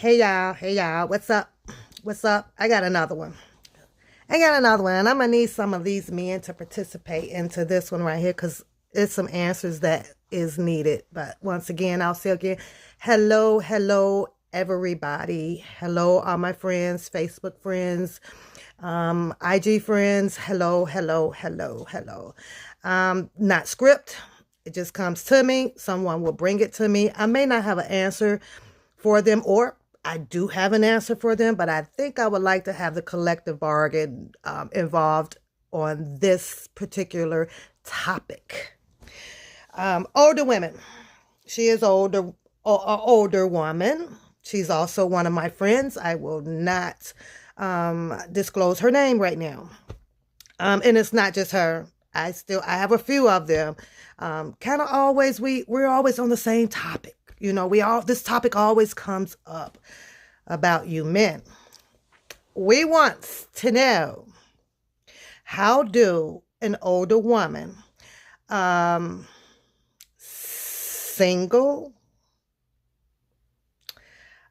Hey y'all, what's up? What's up? I got another one, and I'm gonna need some of these men to participate into this one right here because it's some answers that is needed. But once again, I'll say again, hello, everybody. Hello, all my friends, Facebook friends, IG friends. Hello. Not script. It just comes to me. Someone will bring it to me. I may not have an answer for them, or I do have an answer for them, but I think I would like to have the collective bargain involved on this particular topic. Older women. She is older woman. She's also one of my friends. I will not disclose her name right now. And it's not just her. I have a few of them. Kind of always we're always on the same topic. This topic always comes up about you men. We want to know, how do an older woman, single,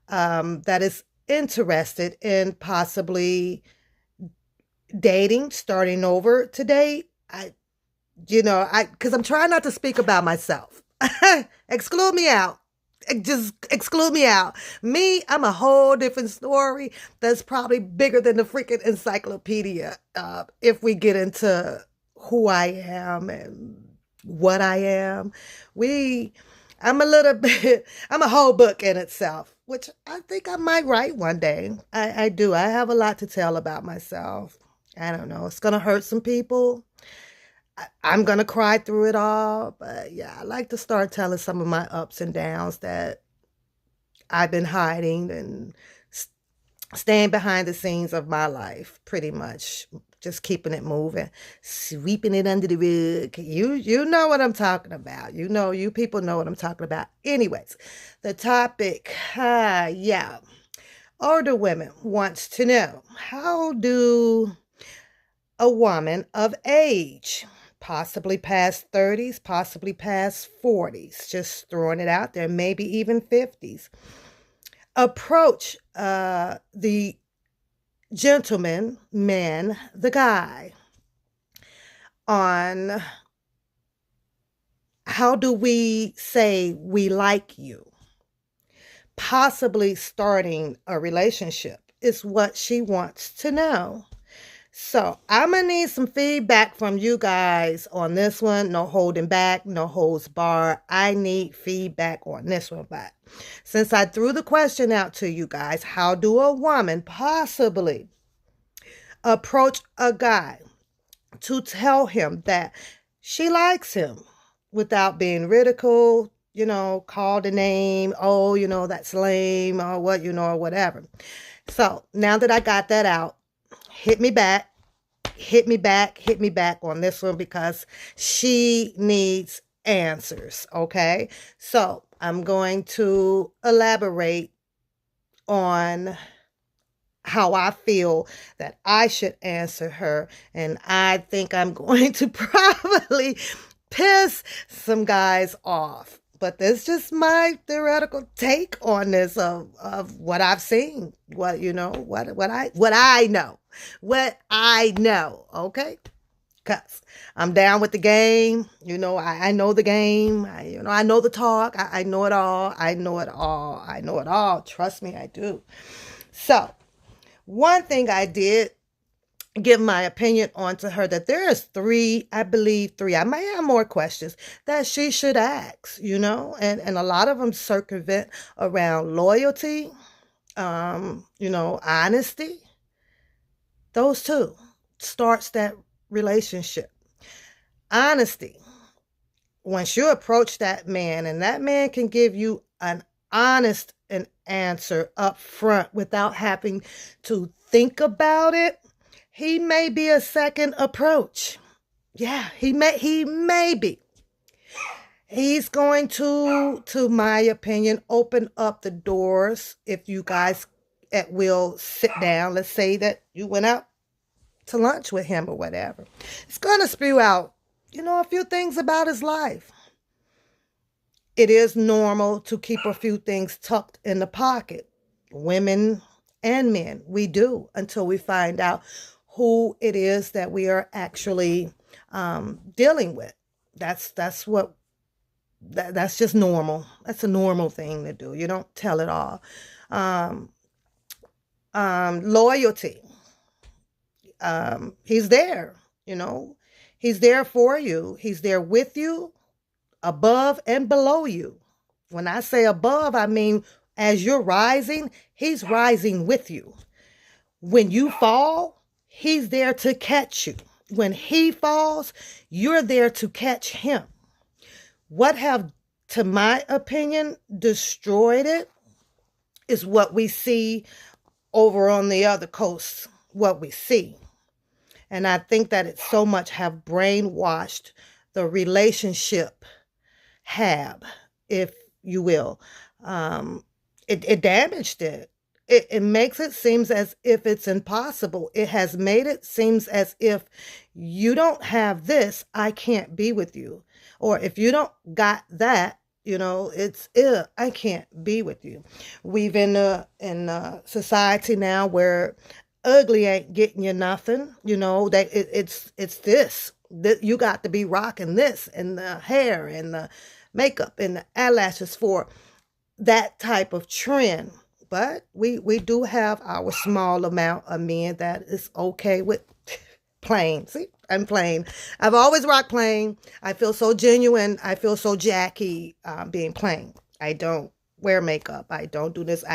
that is interested in possibly dating, starting over to date. Because I'm trying not to speak about myself. Exclude me out. Just exclude me out. Me, I'm a whole different story that's probably bigger than the freaking encyclopedia. If we get into who I am and what I am, I'm a little bit, I'm a whole book in itself, which I think I might write one day. I do. I have a lot to tell about myself. I don't know. It's going to hurt some people. I'm going to cry through it all. But yeah, I like to start telling some of my ups and downs that I've been hiding and staying behind the scenes of my life, pretty much. Just keeping it moving, sweeping it under the rug. You know what I'm talking about. You people know what I'm talking about. Anyways, the topic, yeah. Older women wants to know, how do a woman of age, possibly past 30s, possibly past 40s, just throwing it out there, maybe even 50s, approach the gentleman, man, the guy, on how do we say we like you? Possibly starting a relationship is what she wants to know. So I'm going to need some feedback from you guys on this one. No holding back, no holds barred. I need feedback on this one. But since I threw the question out to you guys, how do a woman possibly approach a guy to tell him that she likes him without being ridiculed, called a name, oh, that's lame, or what, or whatever. So now that I got that out, hit me back on this one because she needs answers, okay? So I'm going to elaborate on how I feel that I should answer her, and I think I'm going to probably piss some guys off. But this is just my theoretical take on this of what I've seen. What I know, okay? Cause I'm down with the game. I know the game. I know the talk. I know it all. I know it all. Trust me, I do. So, one thing I did give my opinion on to her, that there is I believe three, I may have more questions that she should ask, and a lot of them circumvent around loyalty, honesty. Those two starts that relationship. Honesty. Once you approach that man and that man can give you an honest an answer up front without having to think about it, he may be a second approach. Yeah, he may be. He's going to my opinion, open up the doors if you guys at will sit down. Let's say that you went out to lunch with him or whatever. It's going to spew out, a few things about his life. It is normal to keep a few things tucked in the pocket. women and men. We do, until we find out who it is that we are actually dealing with. That's what that's just normal. That's a normal thing to do. You don't tell it all. Um, Loyalty. He's there. You know, he's there for you. He's there with you, above and below you. When I say above, I mean as you're rising, he's rising with you. When you fall, he's there to catch you. When he falls, you're there to catch him. What have, to my opinion, destroyed it is what we see over on the other coast, what we see. And I think that it so much have brainwashed the relationship hab, if you will. It damaged it. It makes it seem as if it's impossible. It has made it seem as if you don't have this, I can't be with you. Or if you don't got that, it's I can't be with you. We've in a society now where ugly ain't getting you nothing. That it's this that you got to be rocking this and the hair and the makeup and the eyelashes for that type of trend. But we do have our small amount of men that is okay with plain. See, I'm plain. I've always rocked plain. I feel so genuine. I feel so Jackie being plain. I don't wear makeup. I don't do this.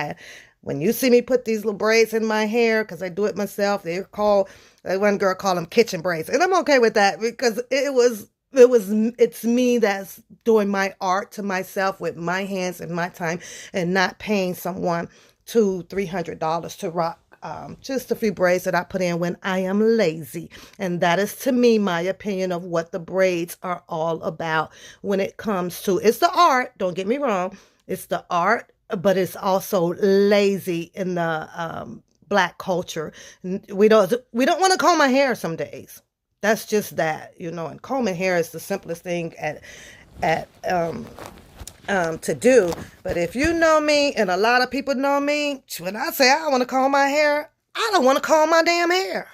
When you see me put these little braids in my hair, because I do it myself, one girl called them kitchen braids. And I'm okay with that because it's me that's doing my art to myself with my hands and my time, and not paying someone $200-$300 to rock just a few braids that I put in when I am lazy. And that is, to me, my opinion of what the braids are all about when it comes to, it's the art, don't get me wrong, it's the art, but it's also lazy in the Black culture. We don't want to comb my hair some days. That's just that, and combing hair is the simplest thing to do. But if you know me, and a lot of people know me, when I say I want to comb my hair, I don't want to comb my damn hair.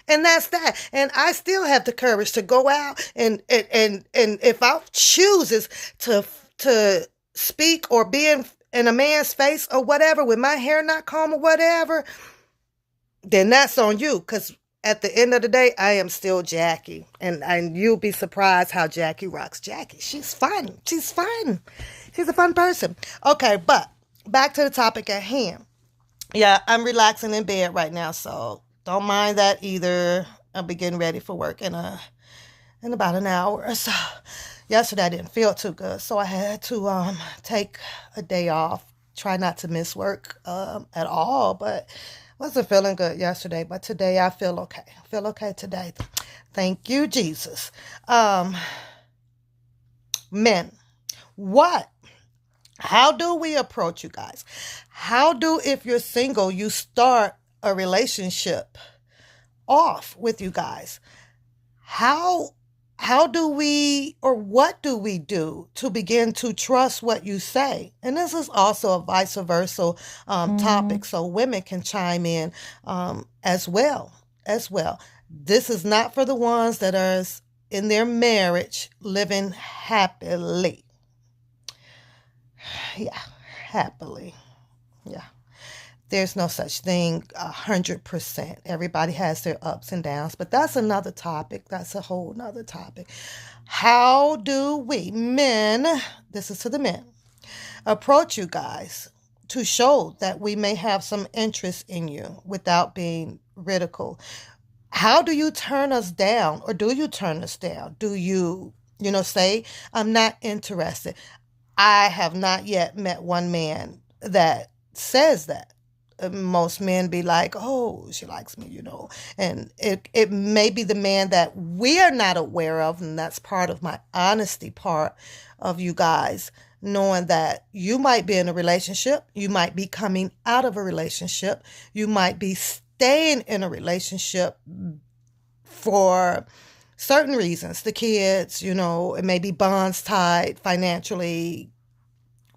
And that's that. And I still have the courage to go out and if I chooses to speak or be in a man's face or whatever with my hair not combed or whatever, then that's on you. Because at the end of the day, I am still Jackie. And you'll be surprised how Jackie rocks. Jackie, she's fun. She's fun. She's a fun person. Okay, but back to the topic at hand. Yeah, I'm relaxing in bed right now, so don't mind that either. I'll be getting ready for work in about an hour or so. Yesterday I didn't feel too good, so I had to take a day off. Try not to miss work at all, but wasn't feeling good yesterday. But today I feel okay. I feel okay today. Thank you, Jesus. Men, how do we approach you guys? If you're single, you start a relationship off with you guys? How do we, or what do we do to begin to trust what you say? And this is also a vice versa topic, so women can chime in as well. This is not for the ones that are in their marriage living happily. Yeah, happily. Yeah. There's no such thing 100%. Everybody has their ups and downs, but that's another topic. That's a whole nother topic. How do we, men, this is to the men, approach you guys to show that we may have some interest in you without being ridicule? How do you turn us down, or do you turn us down? Do you, say, I'm not interested? I have not yet met one man that says that. Most men be like, oh, she likes me, and it may be the man that we are not aware of. And that's part of my honesty part of you guys, knowing that you might be in a relationship. You might be coming out of a relationship. You might be staying in a relationship for certain reasons. The kids, it may be bonds tied financially,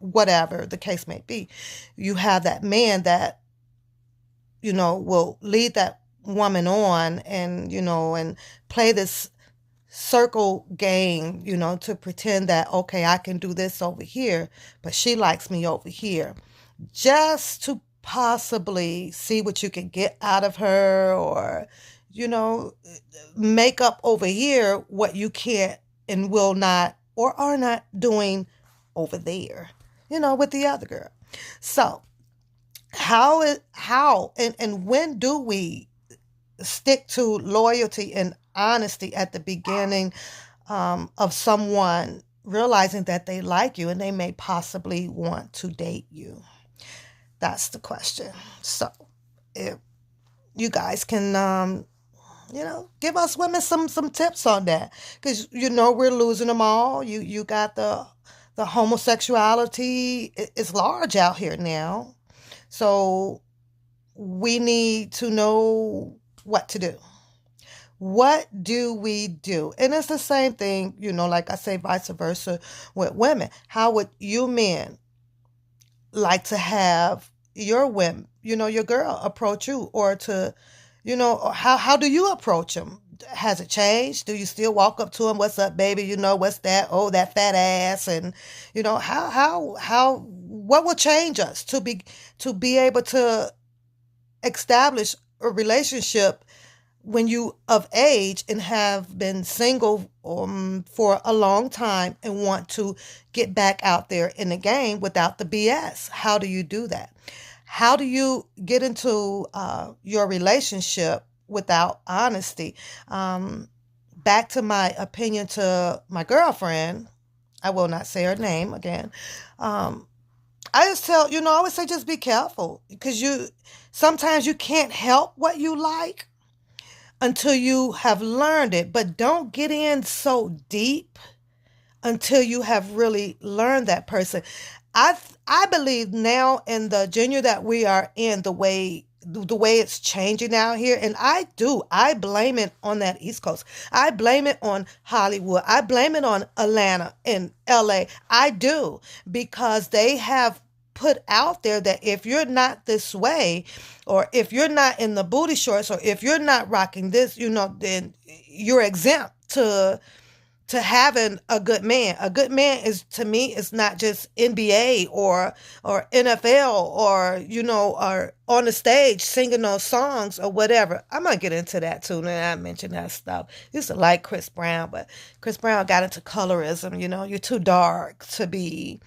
whatever the case may be. You have that man that, will lead that woman on and, and play this circle game, to pretend that, okay, I can do this over here, but she likes me over here, just to possibly see what you can get out of her, or, make up over here what you can't and will not or are not doing over there, with the other girl. So how and when do we stick to loyalty and honesty at the beginning of someone realizing that they like you and they may possibly want to date you? That's the question. So if you guys can, give us women some tips on that, because we're losing them all. You got the homosexuality is large out here now, so we need to know what to do. What do we do? And it's the same thing, like I say, vice versa with women. How would you men like to have your women, your girl approach you, or to, how do you approach them? Has it changed? Do you still walk up to them? What's up, baby? What's that? Oh, that fat ass. And, what will change us to be able to establish a relationship when you of age and have been single for a long time and want to get back out there in the game without the BS? How do you do that? How do you get into your relationship without honesty? Back to my opinion to my girlfriend, I will not say her name again. I just tell, I always say just be careful, because sometimes you can't help what you like until you have learned it, but don't get in so deep until you have really learned that person. I believe now in the genre that we are in, the way it's changing out here, and I blame it on that East Coast. I blame it on Hollywood. I blame it on Atlanta and LA. I do, because they have put out there that if you're not this way, or if you're not in the booty shorts, or if you're not rocking this, then you're exempt to having a good man. A good man is, to me, is not just NBA or NFL or, or on the stage singing those songs or whatever. I'm going to get into that too. And I mentioned that stuff. I used to like Chris Brown, but Chris Brown got into colorism. You're too dark to be,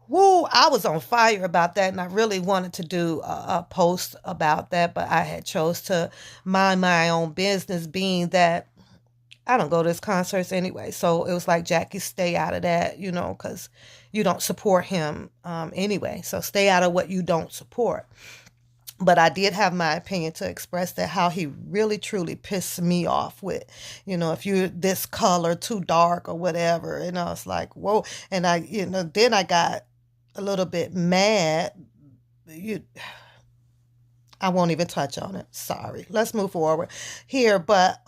woo, I was on fire about that, and I really wanted to do a post about that, but I had chose to mind my own business, being that I don't go to his concerts anyway. So it was like, Jackie, stay out of that, because you don't support him anyway. So stay out of what you don't support. But I did have my opinion to express that, how he really truly pissed me off with, if you're this color, too dark or whatever. And I was like, whoa. And then I got a little bit mad. I won't even touch on it. Sorry. Let's move forward here. But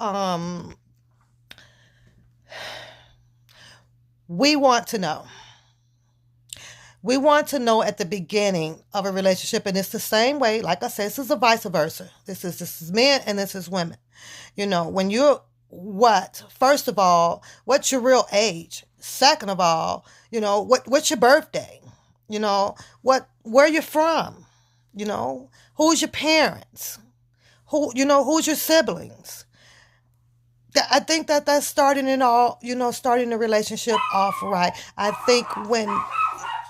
we want to know. We want to know at the beginning of a relationship, and it's the same way. Like I said, this is a vice versa. This is men and this is women. When you're first of all, what's your real age? Second of all, what's your birthday? Where you're from? Who's your parents? Who's your siblings? I think that's starting the relationship off right. I think when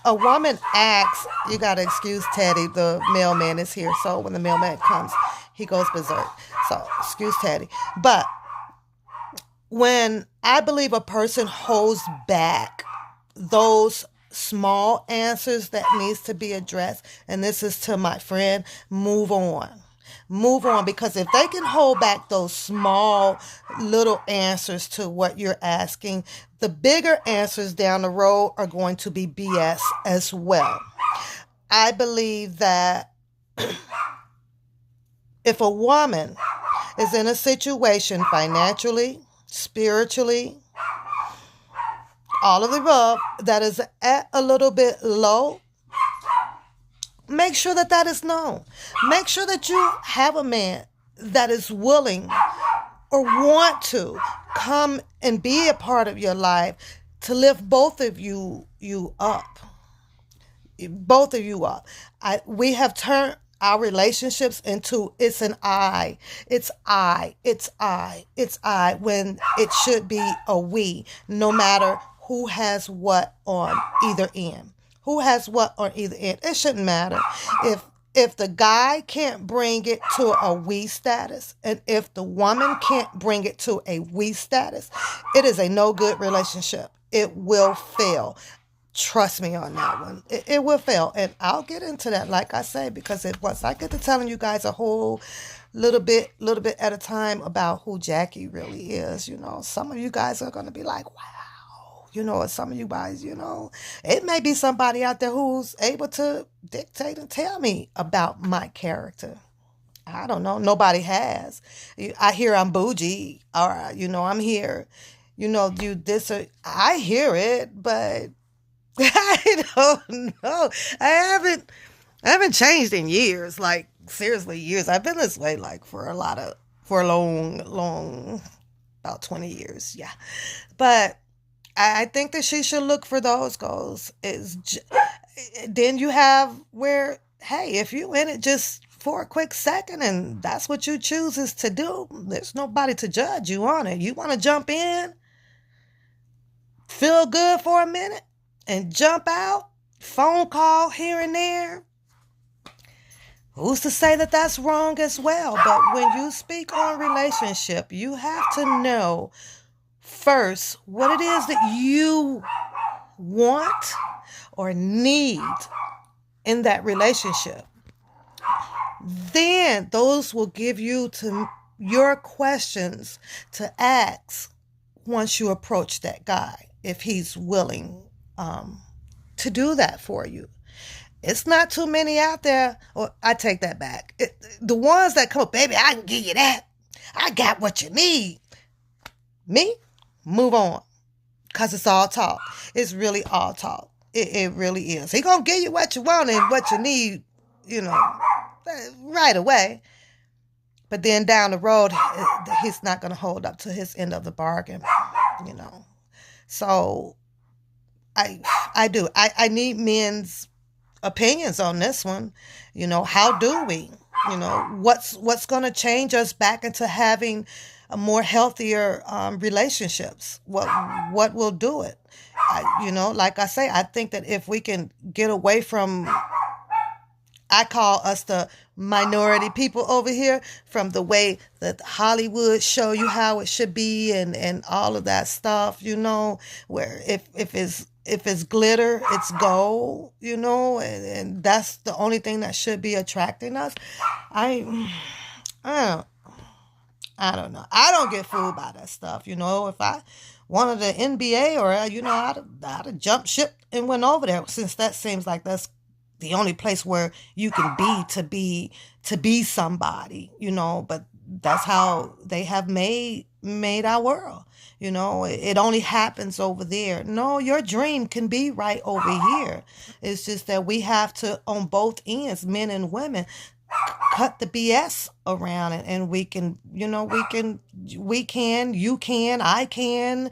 a woman asks, you got to excuse Teddy, the mailman is here. So when the mailman comes, he goes berserk. So excuse Teddy. But when I believe a person holds back those small answers that needs to be addressed, and this is to my friend, move on. Move on, because if they can hold back those small little answers to what you're asking, the bigger answers down the road are going to be BS as well. I believe that if a woman is in a situation financially, spiritually, all of the above that is at a little bit low, make sure that that is known. Make sure that you have a man that is willing or want to come and be a part of your life to lift both of you up. Both of you up. We have turned our relationships into it's an it's I, when it should be a we, no matter who has what on either end. Who has what on either end. It shouldn't matter. If the guy can't bring it to a we status, and if the woman can't bring it to a we status, it is a no good relationship. It will fail. Trust me on that one. It will fail. And I'll get into that, like I say, because once I get to telling you guys a whole little bit at a time about who Jackie really is, some of you guys are going to be like, wow. Some of you guys, it may be somebody out there who's able to dictate and tell me about my character. I don't know. Nobody has. I hear I'm bougie, or, I'm here, do this, or I hear it, but I don't know. I haven't changed in years, like seriously years. I've been this way like for a long, about 20 years. Yeah. But I think that she should look for those goals. Then you have where, hey, if you in it just for a quick second and that's what you choose is to do, there's nobody to judge you on it. You want to jump in, feel good for a minute, and jump out, phone call here and there. Who's to say that that's wrong as well? But when you speak on relationship, you have to know first what it is that you want or need in that relationship. Then those will give you to your questions to ask once you approach that guy, if he's willing to do that for you. It's not too many out there. Or I take that back. The ones that come up, baby, I can give you that. I got what you need. Me? Move on. Because it's all talk. It's really all talk. It really is. He going to give you what you want and what you need, right away. But then down the road, he's not going to hold up to his end of the bargain, So I do. I need men's opinions on this one. How do we? What's going to change us back into having a more healthier relationships? What will do it? Like I say, I think that if we can get away from, I call us the minority people over here, from the way that Hollywood show you how it should be and all of that stuff, where if it's glitter, it's gold, and that's the only thing that should be attracting us. I don't know. I don't get fooled by that stuff. If I wanted the NBA, or, I'd have jumped ship and went over there, since that seems like that's the only place where you can be to be somebody, but that's how they have made our world. It only happens over there. No, your dream can be right over here. It's just that we have to, on both ends, men and women, cut the BS around it, and we can, I can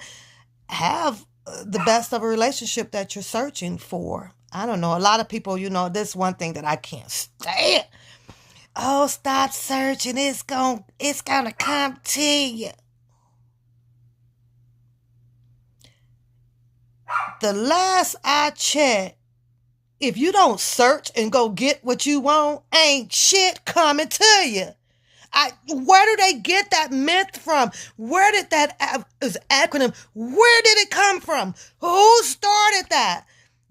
have the best of a relationship that you're searching for. I don't know. A lot of people, this one thing that I can't stand. Oh, stop searching. It's gonna come to you. The last I checked, if you don't search and go get what you want, ain't shit coming to you. Where do they get that myth from? Where did that acronym, where did it come from? Who started that?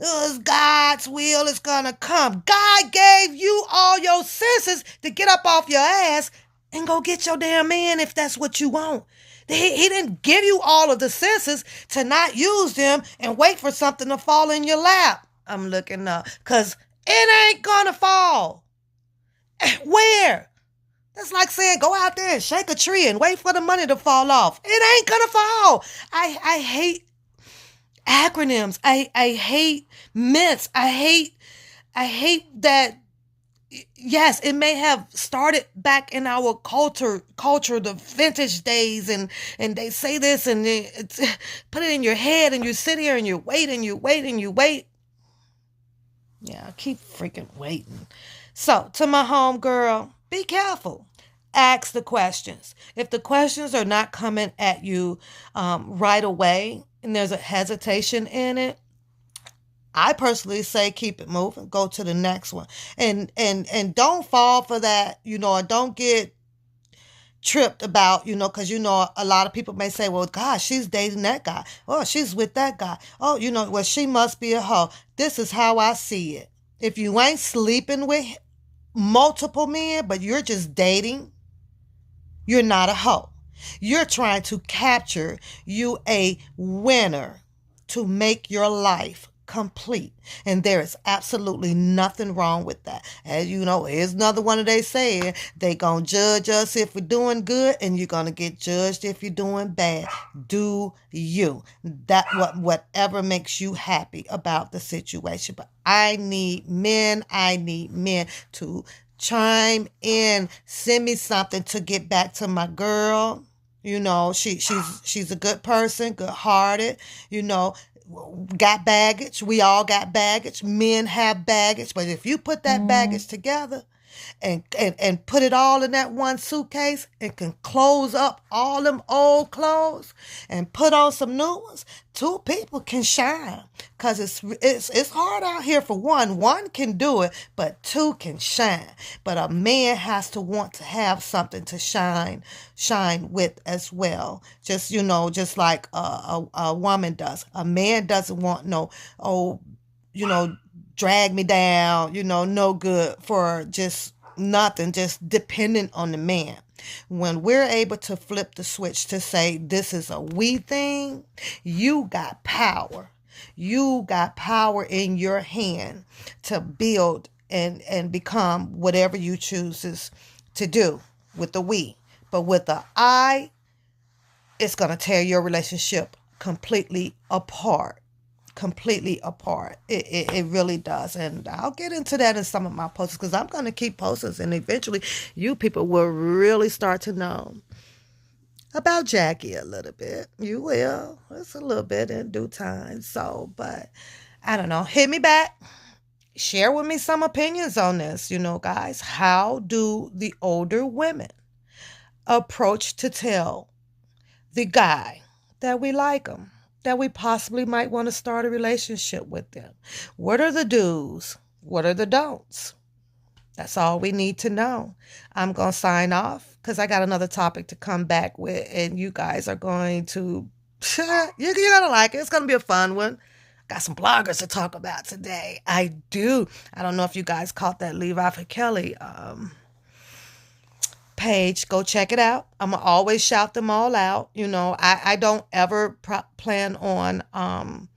It's God's will is gonna come. God gave you all your senses to get up off your ass and go get your damn man if that's what you want. He didn't give you all of the senses to not use them and wait for something to fall in your lap. I'm looking up, because it ain't gonna fall. Where? That's like saying go out there and shake a tree and wait for the money to fall off. It ain't gonna fall. Acronyms. I hate myths. I hate that. Yes, it may have started back in our culture, the vintage days, and they say this, and it's put it in your head, and you sit here and you wait and you wait and you wait. Yeah, I keep freaking waiting. So, to my home girl, be careful. Ask the questions. If the questions are not coming at you right away, and there's a hesitation in it, I personally say keep it moving. Go to the next one, and don't fall for that. Or don't get tripped about. Because a lot of people may say, well, gosh, she's dating that guy. Oh, she's with that guy. Oh, well, she must be a hoe. This is how I see it. If you ain't sleeping with multiple men, but you're just dating, you're not a hoe. You're trying to capture you a winner to make your life complete. And there is absolutely nothing wrong with that. As you know, here's another one of they saying, they gonna judge us if we're doing good, and you're gonna get judged if you're doing bad. Do you. Whatever makes you happy about the situation. But I need men to chime in, send me something to get back to my girl. She's a good person, good hearted, got baggage. We all got baggage. Men have baggage. But if you put that baggage together and put it all in that one suitcase and can close up all them old clothes and put on some new ones, two people can shine. Because it's hard out here for one. One can do it, but two can shine. But a man has to want to have something to shine with as well. Just like a woman does. A man doesn't want drag me down, no good for just nothing, just dependent on the man. When we're able to flip the switch to say this is a we thing, you got power. You got power in your hand to build and become whatever you chooses to do with the we. But with the I, it's going to tear your relationship completely apart. It really does. And I'll get into that in some of my posts, because I'm going to keep posting, and eventually you people will really start to know about Jackie a little bit. You will. It's a little bit in due time. So, but I don't know. Hit me back. Share with me some opinions on this, guys. How do the older women approach to tell the guy that we like them, that we possibly might want to start a relationship with them? What are the do's? What are the don'ts? That's all we need to know. I'm going to sign off because I got another topic to come back with, and you guys are going to, you're going to like it. It's going to be a fun one. Got some bloggers to talk about today. I do. I don't know if you guys caught that Levi for Kelly page. Go check it out. I'm going to always shout them all out. I don't ever plan on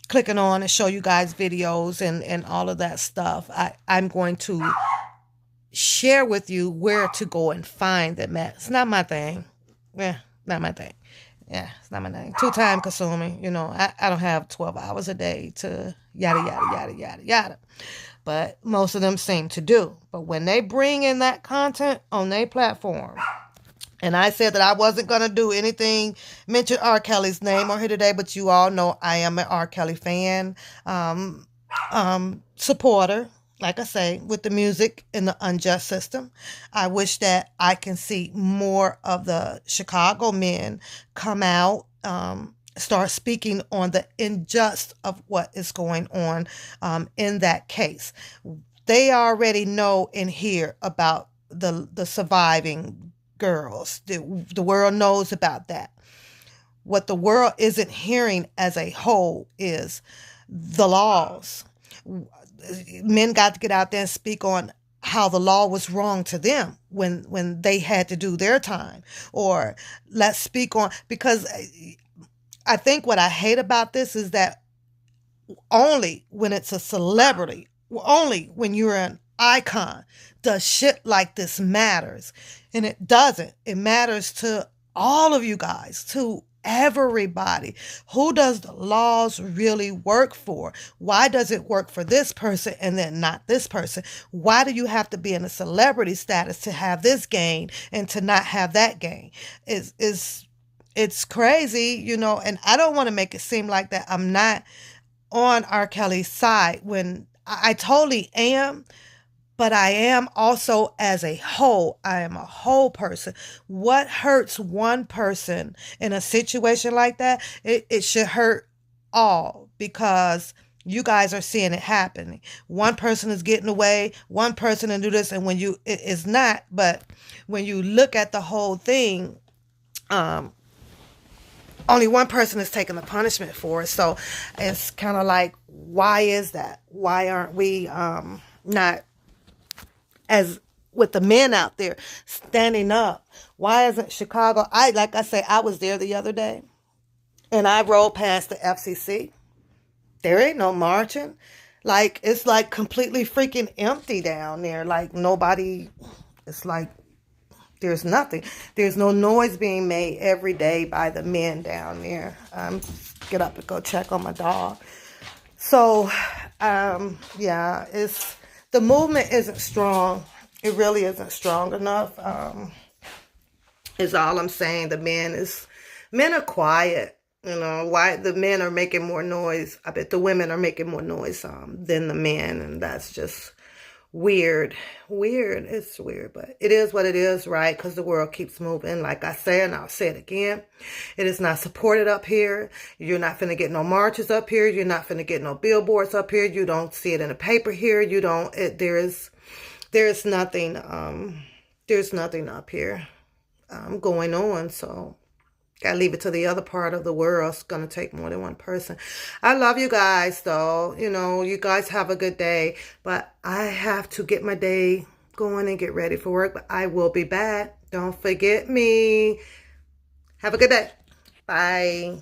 clicking on and show you guys videos and all of that stuff. I'm going to share with you where to go and find them at. It's not my thing. Yeah, not my thing. Yeah, it's not my thing. Too time consuming. I don't have 12 hours a day to yada, yada, yada, yada, yada. But most of them seem to do. But when they bring in that content on their platform, and I said that I wasn't going to do anything, mention R. Kelly's name on here today, but you all know I am an R. Kelly fan, supporter, like I say, with the music in the unjust system. I wish that I can see more of the Chicago men come out, start speaking on the injustice of what is going on in that case. They already know and hear about the surviving girls. The world knows about that. What the world isn't hearing as a whole is the laws. Men got to get out there and speak on how the law was wrong to them when they had to do their time. Or let's speak on, because I think what I hate about this is that only when it's a celebrity, only when you're an icon, does shit like this matters. And it doesn't. It matters to all of you guys, to everybody. Who does the laws really work for? Why does it work for this person and then not this person? Why do you have to be in a celebrity status to have this gain and to not have that gain? It's crazy, you know, and I don't want to make it seem like that I'm not on R. Kelly's side when I totally am. But I am also as a whole. I am a whole person. What hurts one person in a situation like that, it should hurt all because you guys are seeing it happening. One person is getting away, one person to do this, and when it's not, but when you look at the whole thing, only one person is taking the punishment for it. So it's kind of like, why is that? Why aren't we not as with the men out there standing up? Why isn't Chicago? Like I say, I was there the other day and I rode past the FCC. There ain't no marching. Like, it's like completely freaking empty down there. Like nobody, it's like there's nothing. There's no noise being made every day by the men down there. Get up and go check on my dog. So, yeah, the movement isn't strong. It really isn't strong enough. Is all I'm saying. The men are quiet. You know, why the men are making more noise. I bet the women are making more noise than the men, and that's just weird. It's weird, but it is what it is, right? Because the world keeps moving. Like I said, and I'll say it again, it is not supported up here. You're not finna get no marches up here. You're not finna get no billboards up here. You don't see it in the paper here. You don't. There's nothing. There's nothing up here going on. So gotta leave it to the other part of the world. It's gonna take more than one person. I love you guys, though. You know, you guys have a good day. But I have to get my day going and get ready for work. But I will be back. Don't forget me. Have a good day. Bye.